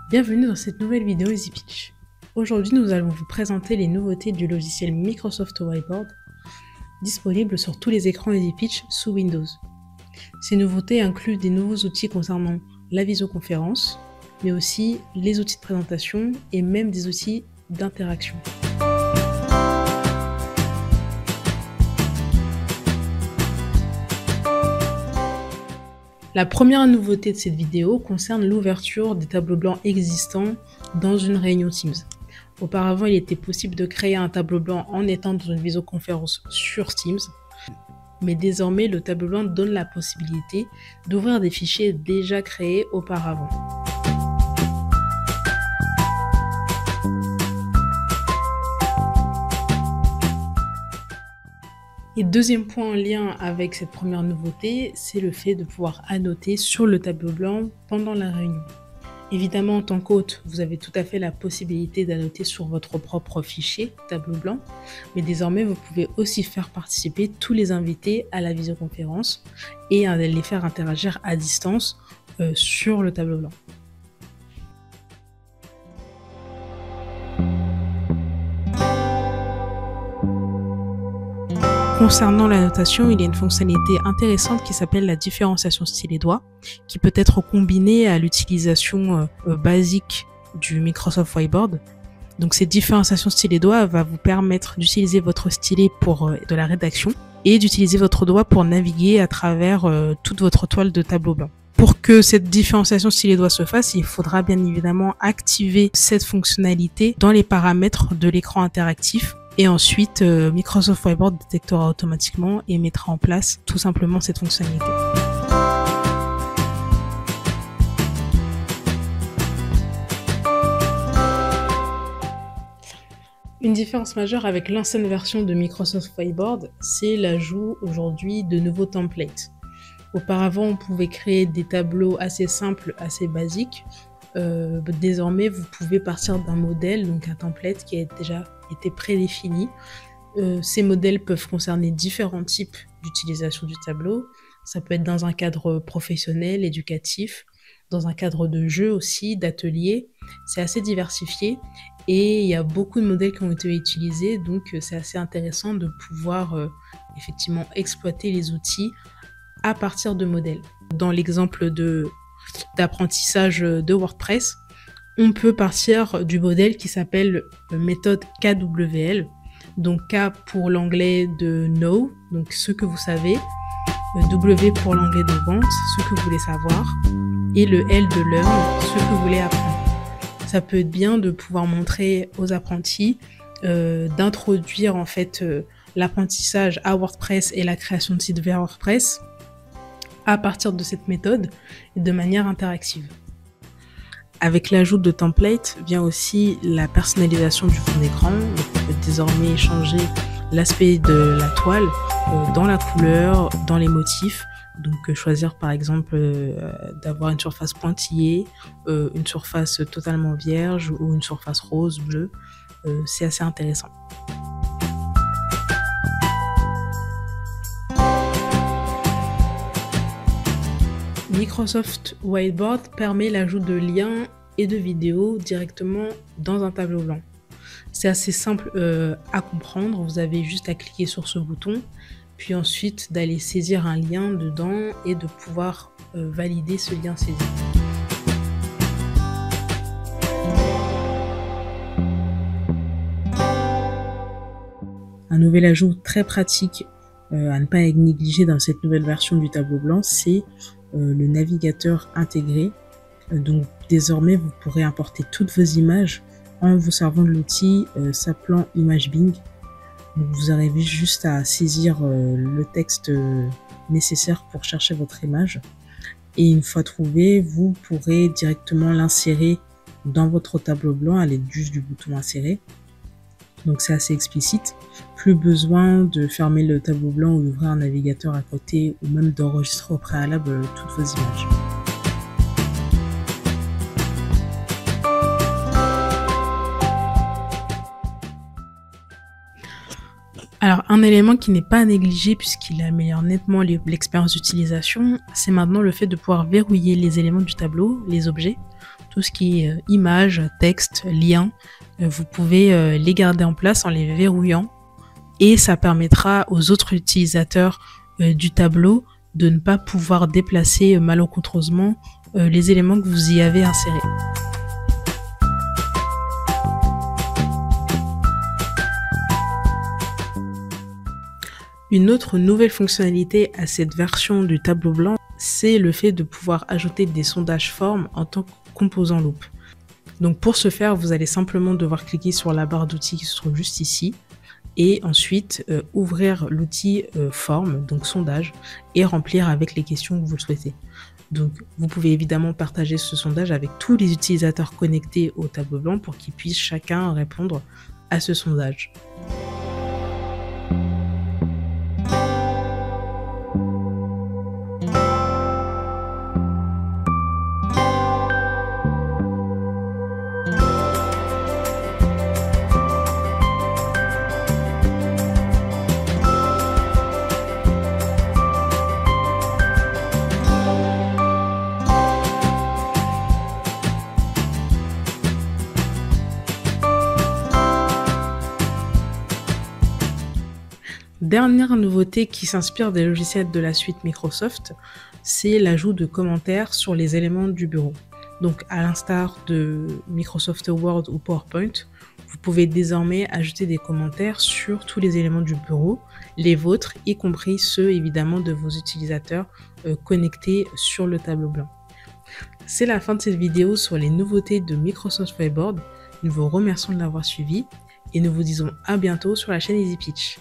Bienvenue dans cette nouvelle vidéo EasyPitch. Aujourd'hui, nous allons vous présenter les nouveautés du logiciel Microsoft Whiteboard, disponible sur tous les écrans EasyPitch sous Windows. Ces nouveautés incluent des nouveaux outils concernant la visioconférence, mais aussi les outils de présentation et même des outils d'interaction. La première nouveauté de cette vidéo concerne l'ouverture des tableaux blancs existants dans une réunion Teams. Auparavant, il était possible de créer un tableau blanc en étant dans une visioconférence sur Teams, mais désormais le tableau blanc donne la possibilité d'ouvrir des fichiers déjà créés auparavant. Et deuxième point en lien avec cette première nouveauté, c'est le fait de pouvoir annoter sur le tableau blanc pendant la réunion. Évidemment, en tant qu'hôte, vous avez tout à fait la possibilité d'annoter sur votre propre fichier tableau blanc, mais désormais, vous pouvez aussi faire participer tous les invités à la visioconférence et les faire interagir à distance sur le tableau blanc. Concernant la notation, il y a une fonctionnalité intéressante qui s'appelle la différenciation stylet-doigt, qui peut être combinée à l'utilisation basique du Microsoft Whiteboard. Donc cette différenciation stylet-doigt va vous permettre d'utiliser votre stylet pour de la rédaction et d'utiliser votre doigt pour naviguer à travers toute votre toile de tableau blanc. Pour que cette différenciation stylet-doigt se fasse, il faudra bien évidemment activer cette fonctionnalité dans les paramètres de l'écran interactif. Et ensuite, Microsoft Whiteboard détectera automatiquement et mettra en place tout simplement cette fonctionnalité. Une différence majeure avec l'ancienne version de Microsoft Whiteboard, c'est l'ajout aujourd'hui de nouveaux templates. Auparavant, on pouvait créer des tableaux assez simples, assez basiques. Désormais, vous pouvez partir d'un modèle, donc un template qui a déjà été prédéfini. Ces modèles peuvent concerner différents types d'utilisation du tableau. Ça peut être dans un cadre professionnel, éducatif, dans un cadre de jeu aussi, d'atelier. C'est assez diversifié et il y a beaucoup de modèles qui ont été utilisés, donc c'est assez intéressant de pouvoir effectivement exploiter les outils à partir de modèles. Dans l'exemple d'apprentissage de WordPress, on peut partir du modèle qui s'appelle méthode KWL. Donc K pour l'anglais de know, donc ce que vous savez, W pour l'anglais de want, ce que vous voulez savoir, et le L de learn, ce que vous voulez apprendre. Ça peut être bien de pouvoir montrer aux apprentis d'introduire en fait l'apprentissage à WordPress et la création de sites vers WordPress à partir de cette méthode et de manière interactive. Avec l'ajout de templates vient aussi la personnalisation du fond d'écran. On peut désormais changer l'aspect de la toile dans la couleur, dans les motifs. Donc choisir par exemple d'avoir une surface pointillée, une surface totalement vierge ou une surface rose, bleue. C'est assez intéressant. Microsoft Whiteboard permet l'ajout de liens et de vidéos directement dans un tableau blanc. C'est assez simple à comprendre, vous avez juste à cliquer sur ce bouton, puis ensuite d'aller saisir un lien dedans et de pouvoir valider ce lien saisi. Un nouvel ajout très pratique à ne pas négliger dans cette nouvelle version du tableau blanc, c'est le navigateur intégré. Donc désormais vous pourrez importer toutes vos images en vous servant de l'outil s'appelant ImageBing. Donc vous arrivez juste à saisir le texte nécessaire pour chercher votre image et une fois trouvé, vous pourrez directement l'insérer dans votre tableau blanc à l'aide juste du bouton insérer. Donc c'est assez explicite. Plus besoin de fermer le tableau blanc ou d'ouvrir un navigateur à côté ou même d'enregistrer au préalable toutes vos images. Alors un élément qui n'est pas à négliger puisqu'il améliore nettement l'expérience d'utilisation, c'est maintenant le fait de pouvoir verrouiller les éléments du tableau, les objets, tout ce qui est images, texte, liens, vous pouvez les garder en place en les verrouillant et ça permettra aux autres utilisateurs du tableau de ne pas pouvoir déplacer malencontreusement les éléments que vous y avez insérés. Une autre nouvelle fonctionnalité à cette version du tableau blanc, c'est le fait de pouvoir ajouter des sondages formes en tant que composant loop. Donc pour ce faire, vous allez simplement devoir cliquer sur la barre d'outils qui se trouve juste ici et ensuite ouvrir l'outil forme, donc sondage, et remplir avec les questions que vous le souhaitez. Donc vous pouvez évidemment partager ce sondage avec tous les utilisateurs connectés au tableau blanc pour qu'ils puissent chacun répondre à ce sondage. Dernière nouveauté qui s'inspire des logiciels de la suite Microsoft, c'est l'ajout de commentaires sur les éléments du bureau. Donc à l'instar de Microsoft Word ou PowerPoint, vous pouvez désormais ajouter des commentaires sur tous les éléments du bureau, les vôtres, y compris ceux évidemment de vos utilisateurs connectés sur le tableau blanc. C'est la fin de cette vidéo sur les nouveautés de Microsoft Whiteboard. Nous vous remercions de l'avoir suivi et nous vous disons à bientôt sur la chaîne EasyPitch.